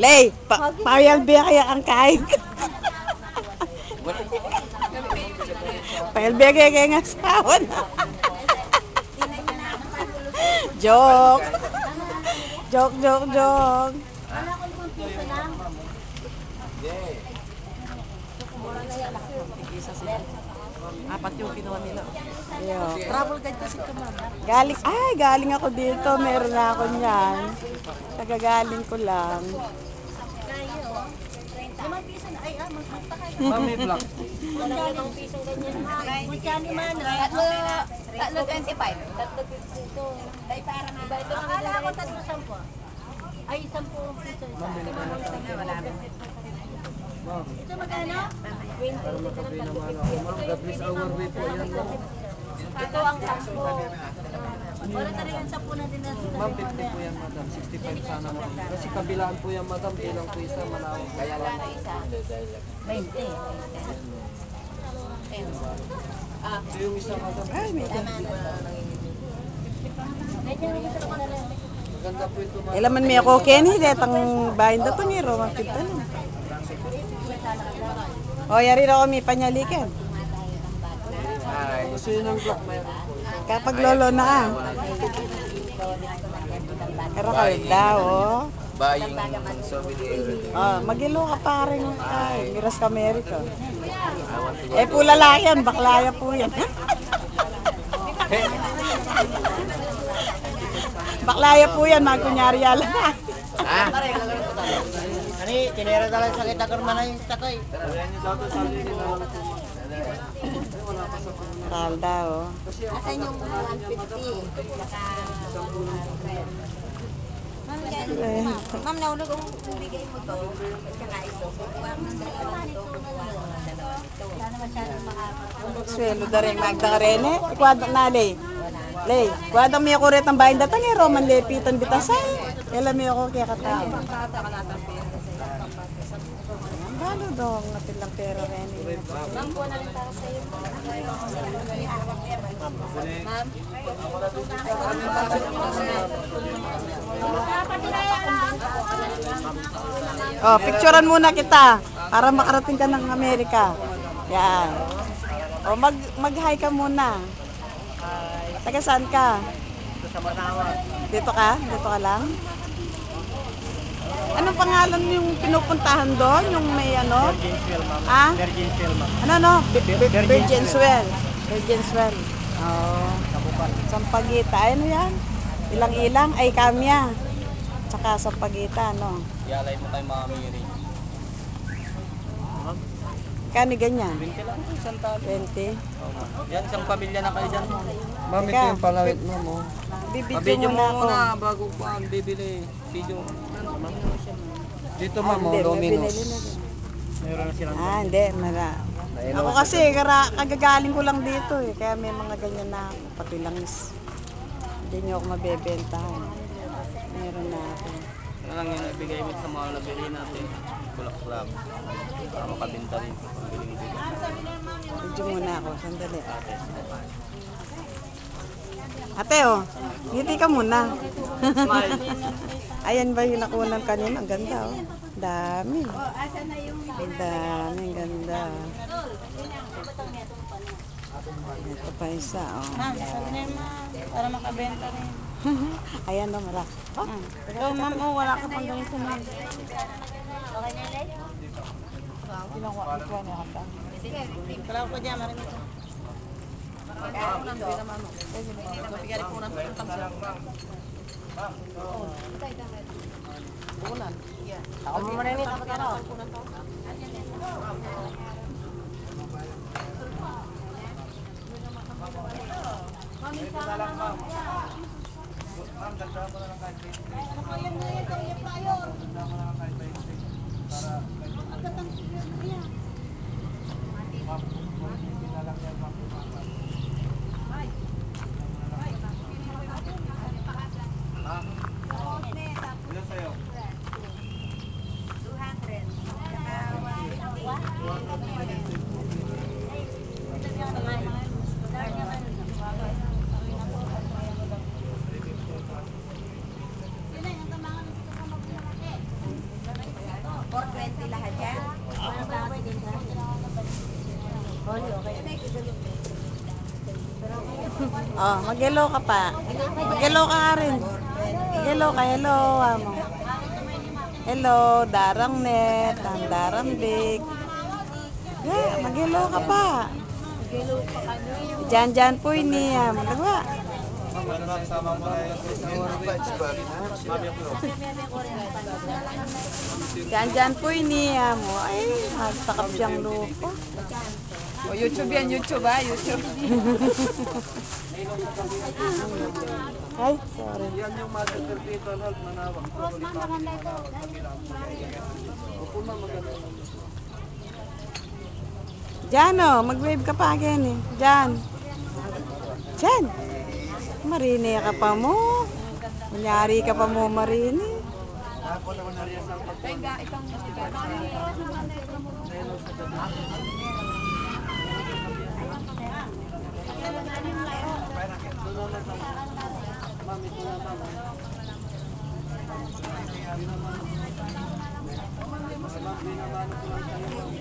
Lay, payal biya kaya ang kain. Payal biya kaya ang asawan. Joke. Joke. Apat yung kinuha nila. Yeah. Travel guide kasi ito, ma'am. Galing ako dito. Meron na ako niyan. Kagagaling ko lang. Mami black. Tatlo 25. Akala ko tatlo 10. Ay, 10 piso. Ito magkano? 20. God bless our way po yan, ma'am. Ito ang 10. Wala na rin ang 10 na din natin. Ma'am, 50 po yan, madam. 65 sana, ma'am. Kasi kabilaan po yan, madam. Bilang po isa, malawak. Kaya lang. 20. Ito yung isa, madam. Ay, may Ganda po ito, ma'am. Ilaman may ako, Kenny. Detang bahin na ito ni Roman Quintana. O, yari na ako may panyalikan. Gusto yun ng block, mayroon po. Kapag lolo na ah. Pero kayo daw, oh. Buying souvenir. Magilo ka pa rin. Miras ka Amerika. Po lalaki yan, baklaya po yan. Baklaya po yan, magkunyari yan. Ani, tinira talaga sa kita kurma na yung takoy. Ralda, oh. Asan yung 150? Ma'am, naulog kung bigay mo to. Tsaka ito. Kukuha ng dalawa ito. Kukuha ng dalawa ito. Sana masyadong makapag. Swelo da rin, Magda Karene. Ikwadang na, Lay. Lay, kwadang may kuret ang bahin datan ni Roman Lepitan Bitasay. Kailan may ako kaya katao. Balo dong, natin lang pera rin. Ma'am, kuha na rin para sa'yo. Ma'am. Oh, picturean muna kita para makarating ka ng Amerika. Yan. Oh, mag-hi ka muna. Taga saan ka? Dito ka? Dito ka lang? Anong pangalan yung pinupuntahan doon? Yung may ano? Virginswell, ma'am. Ah? Virginswell, ma'am. Ano? Virginswell. Virginswell. Oh. Sampaguita. Ano yan? Ilang-ilang? Ay, kamya. Tsaka sampaguita, no? Yalay mo tayo mga miri. Kani ganyan? 20 lang, isang tali. 20. Yan, isang pamilya na kayo dyan. Ma'am, ito yung palawit, ma'am. Oh. Bibidyo Mabidyo mo muna ako. muna bago ko ang bibili. Video. Dito, ma'am, Hindi, may Dominos. binili na rin. Meron na silang Hindi. Ako kasi, kagagaling ko lang dito eh. Kaya may mga ganyan na ako. Pati langis. Hindi nyo ako mabebentahan. Meron na ako. Yan lang yun, ibigay mo sa mga nabili natin. Kulak-kulak. Para makabinta rin. Medyo muna ako. Sandali. Ate, oh. Ngiti ka muna. Ayan ba yung nakunan kanina? Ang ganda, oh. Dami. Ang dami. Ang ganda. Ito pa isa, oh. Ma'am, sabi na yun, ma'am. Para makabenta rin. Ayan, no, mara. Ikaw, ma'am, wala ka pang ganito, ma'am. Okay na, Lay? Kala ko dyan, marimit. Ako mo na nito, magkano? 20 lahat yan. Oh, mag-hello ka pa. Mag-hello ka nga rin. Mag-hello ka, hello. Amo. Hello, darang net, ang darang big. Yeah, mag-hello ka pa. Diyan po ini. Magagawa. Diyan po ini. Mo. Ay, magtakap siyang lupa. O, YouTube yan, YouTube YouTube. Ay, sorry. Yan yung mother dito, Lord, manawag. Diyan oh, mag-wave ka pa again eh. Diyan. Diyan. Marini ka pa mo. Kunyari ka pa mo, Marini. Binamano ko lang kayo,